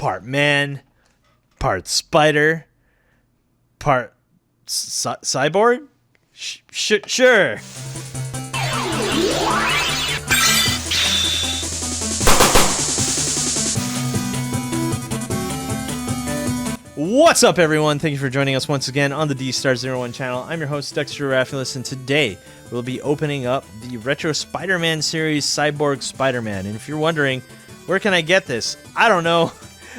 part man, part spider, part cyborg? Sure. What's up, everyone? Thank you for joining us once again on the Dstar01 channel. I'm your host, Dexter Arafiles, and today we'll be opening up the Retro Spider-Man series Cyborg Spider-Man. And if you're wondering, where can I get this? I don't know.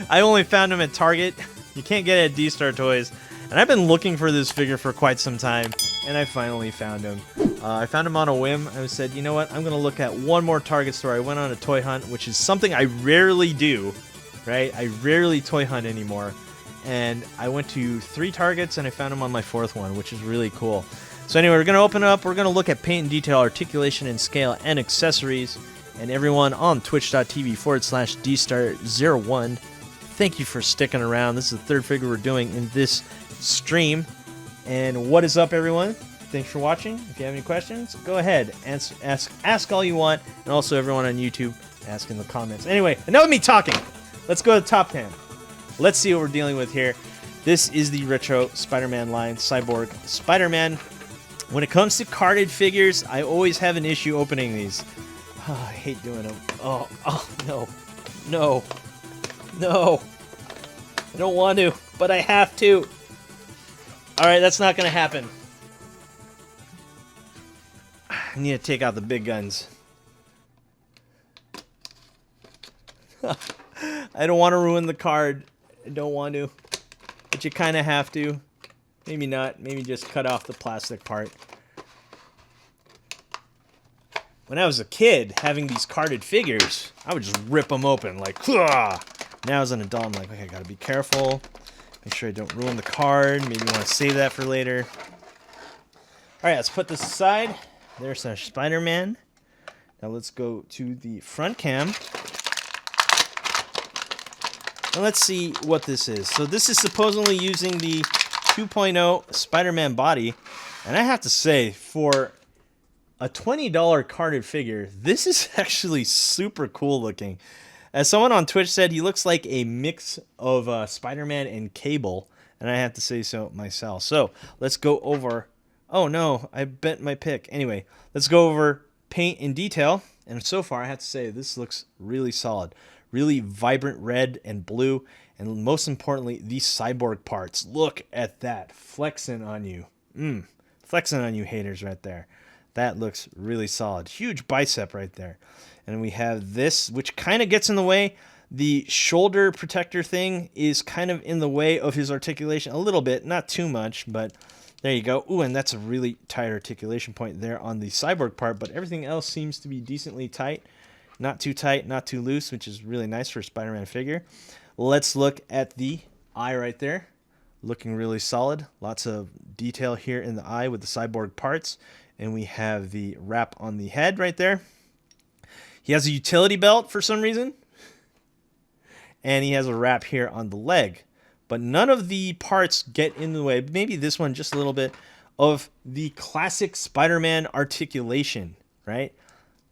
I only found him at Target. You can't get it at D-Star Toys. And I've been looking for this figure for quite some time, and I finally found him. I found him on a whim. I said, you know what? I'm going to look at one more Target store. I went on a toy hunt, which is something I rarely do, right? I rarely toy hunt anymore. And I went to 3 Targets, and I found him on my 4th one, which is really cool. So anyway, we're going to open it up. We're going to look at paint and detail, articulation and scale, and accessories. And everyone on twitch.tv/Dstar01, thank you for sticking around. This is the 3rd figure we're doing in this stream. And what is up, everyone? Thanks for watching. If you have any questions, go ahead. Ask all you want. And also everyone on YouTube, ask in the comments. Anyway, enough of me talking. Let's go to the top 10. Let's see what we're dealing with here. This is the Retro Spider-Man line, Cyborg Spider-Man. When it comes to carded figures, I always have an issue opening these. Oh, I hate doing them. Oh, no. No. No. I don't want to, but I have to. Alright, that's not going to happen. I need to take out the big guns. I don't want to ruin the card. I don't want to, but you kind of have to. Maybe not. Maybe just cut off the plastic part. When I was a kid, having these carded figures, I would just rip them open like, Hah! Now as an adult, I'm like, okay, I gotta be careful. Make sure I don't ruin the card. Maybe you want to save that for later. All right, let's put this aside. There's our Spider-Man. Now let's go to the front cam. And let's see what this is. So this is supposedly using the 2.0 Spider-Man body. And I have to say, for a $20 carded figure, this is actually super cool looking. As someone on Twitch said, he looks like a mix of Spider-Man and Cable. And I have to say so myself. So let's go over... Oh no, I bent my pick. Anyway, let's go over paint and detail. And so far, I have to say, this looks really solid. Really vibrant red and blue, and most importantly, these cyborg parts. Look at that, flexing on you. Flexing on you haters right there. That looks really solid. Huge bicep right there. And we have this, which kind of gets in the way. The shoulder protector thing is kind of in the way of his articulation a little bit, not too much, but there you go. Ooh, and that's a really tight articulation point there on the cyborg part, but everything else seems to be decently tight. Not too tight, not too loose, which is really nice for a Spider-Man figure. Let's look at the eye right there. Looking really solid. Lots of detail here in the eye with the cyborg parts. And we have the wrap on the head right there. He has a utility belt for some reason. And he has a wrap here on the leg. But none of the parts get in the way, maybe this one just a little bit, of the classic Spider-Man articulation, right?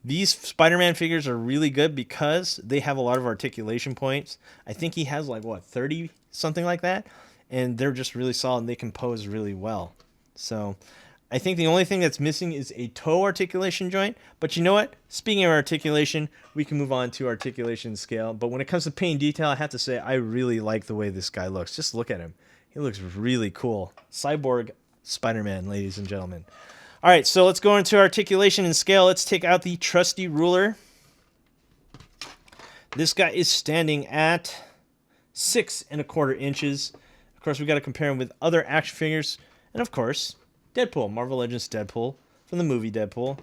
These Spider-Man figures are really good because they have a lot of articulation points. I think he has like, what, 30? Something like that. And they're just really solid and they can pose really well. So I think the only thing that's missing is a toe articulation joint. But you know what? Speaking of articulation, we can move on to articulation and scale. But when it comes to paint and detail, I have to say I really like the way this guy looks. Just look at him. He looks really cool. Cyborg Spider-Man, ladies and gentlemen. All right, so let's go into articulation and scale. Let's take out the trusty ruler. This guy is standing at 6 1/4 inches. Of course, we got to compare him with other action figures. And of course, Deadpool, Marvel Legends Deadpool from the movie Deadpool.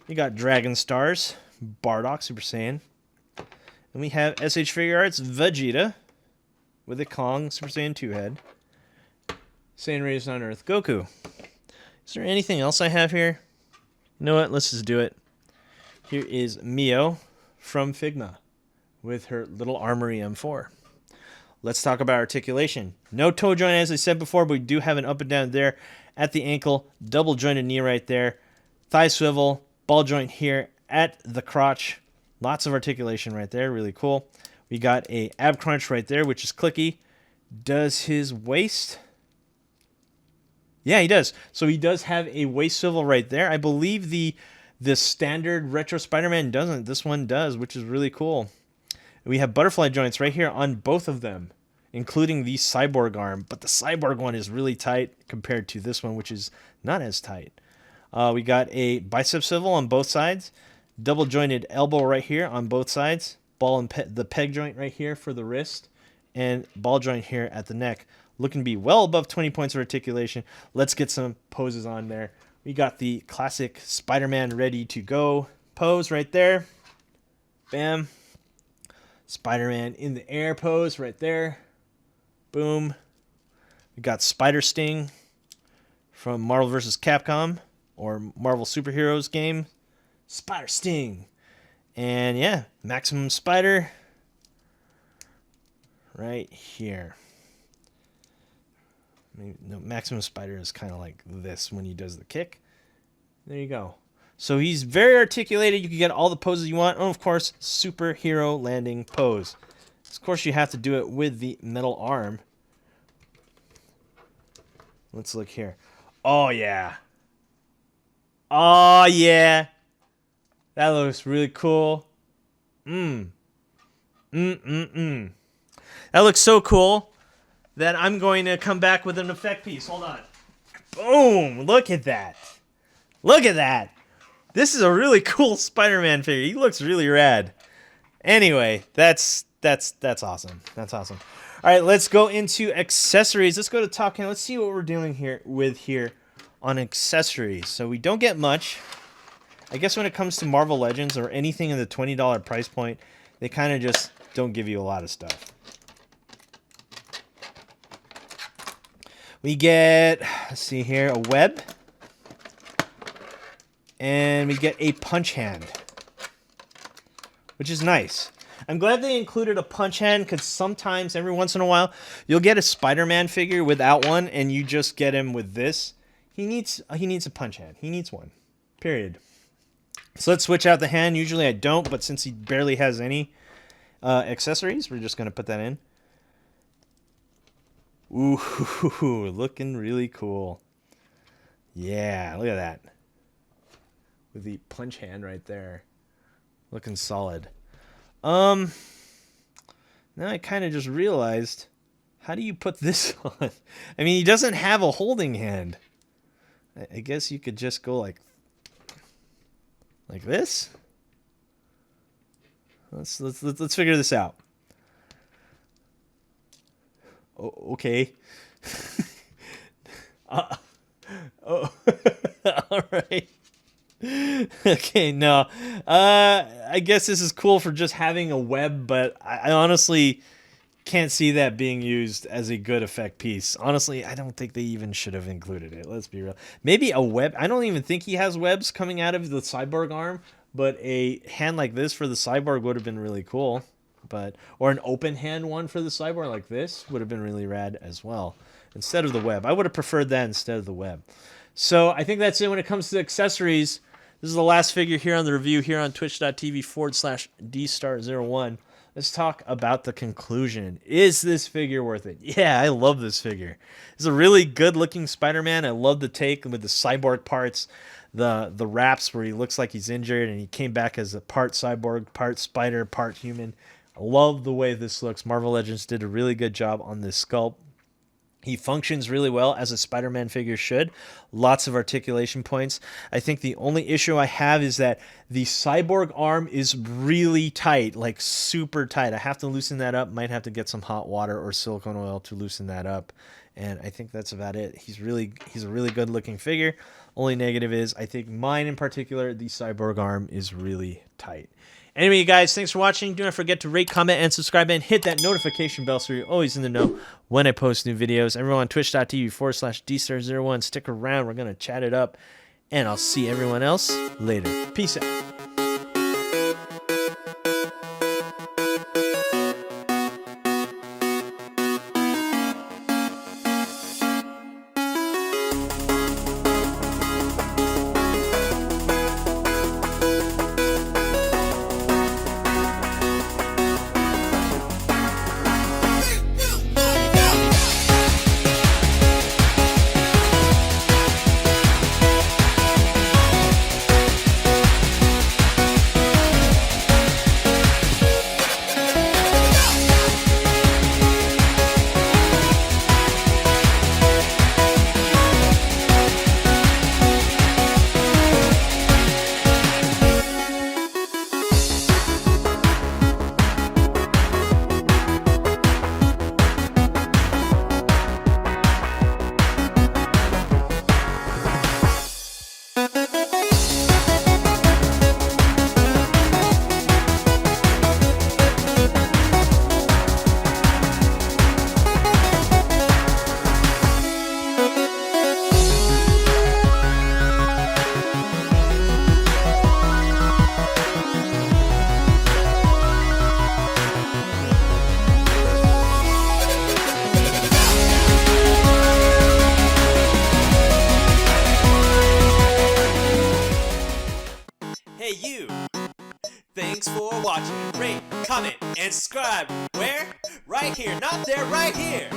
We got Dragon Stars, Bardock, Super Saiyan. And we have SH Figure Arts Vegeta with a Kong, Super Saiyan 2 head. Saiyan Raised on Earth, Goku. Is there anything else I have here? You know what? Let's just do it. Here is Mio from Figma with her little Armory M4. Let's talk about articulation. No toe joint, as I said before, but we do have an up and down there at the ankle. Double jointed knee right there. Thigh swivel. Ball joint here at the crotch. Lots of articulation right there. Really cool. We got a ab crunch right there, which is clicky. Does his waist? Yeah, he does. So he does have a waist swivel right there. I believe the standard Retro Spider-Man doesn't. This one does, which is really cool. We have butterfly joints right here on both of them, including the Cyborg arm. But the Cyborg one is really tight compared to this one, which is not as tight. We got a bicep swivel on both sides. Double jointed elbow right here on both sides. Ball and the peg joint right here for the wrist. And ball joint here at the neck. Looking to be well above 20 points of articulation. Let's get some poses on there. We got the classic Spider-Man ready to go pose right there. Bam. Spider-Man in the air pose right there. Boom. We got Spider Sting from Marvel vs. Capcom or Marvel Superheroes game. Spider Sting. And yeah, Maximum Spider right here. No, Maximum Spider is kind of like this when he does the kick. There you go. So he's very articulated. You can get all the poses you want. And of course, superhero landing pose. Of course, you have to do it with the metal arm. Let's look here. Oh, yeah. Oh, yeah. That looks really cool. That looks so cool that I'm going to come back with an effect piece. Hold on. Boom. Look at that. Look at that. This is a really cool Spider-Man figure. He looks really rad. Anyway, that's awesome. That's awesome. All right, let's go into accessories. Let's go to Top Can. Let's see what we're doing here on accessories. So we don't get much. I guess when it comes to Marvel Legends or anything in the $20 price point, they kind of just don't give you a lot of stuff. We get, let's see here, a web. And we get a punch hand, which is nice. I'm glad they included a punch hand because sometimes, every once in a while, you'll get a Spider-Man figure without one, and you just get him with this. He needs a punch hand. He needs one, period. So let's switch out the hand. Usually I don't, but since he barely has any accessories, we're just going to put that in. Ooh, looking really cool. Yeah, look at that. With the punch hand right there. Looking solid. Now I kind of just realized, how do you put this on? I mean, he doesn't have a holding hand. I guess you could just go like this. Let's figure this out. Oh, okay. Oh, all right. Okay, no. I guess this is cool for just having a web, but I honestly can't see that being used as a good effect piece. Honestly, I don't think they even should have included it. Let's be real. Maybe a web. I don't even think he has webs coming out of the Cyborg arm, but a hand like this for the Cyborg would have been really cool. Or an open hand one for the Cyborg like this would have been really rad as well. Instead of the web. I would have preferred that instead of the web. So I think that's it when it comes to accessories. This is the last figure here on the review here on twitch.tv/Dstar01. Let's talk about the conclusion. Is this figure worth it? Yeah, I love this figure. It's a really good looking Spider-Man. I love the take with the Cyborg parts, the wraps where he looks like he's injured and he came back as a part Cyborg, part Spider, part human. I love the way this looks. Marvel Legends did a really good job on this sculpt. He functions really well as a Spider-Man figure should. Lots of articulation points. I think the only issue I have is that the Cyborg arm is really tight, like super tight. I have to loosen that up. Might have to get some hot water or silicone oil to loosen that up. And I think that's about it. He's a really good looking figure. Only negative is I think mine in particular, the Cyborg arm is really tight. Anyway, you guys, thanks for watching. Do not forget to rate, comment, and subscribe, and hit that notification bell so you're always in the know when I post new videos. Everyone on twitch.tv/Dstar01. Stick around. We're going to chat it up, and I'll see everyone else later. Peace out. thanks for watching. Rate, comment, and subscribe. Where? Right here, not there, right here.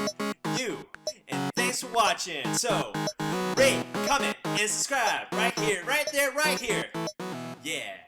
You. And thanks for watching. So, rate, comment, and subscribe. Right here, right there, right here. Yeah.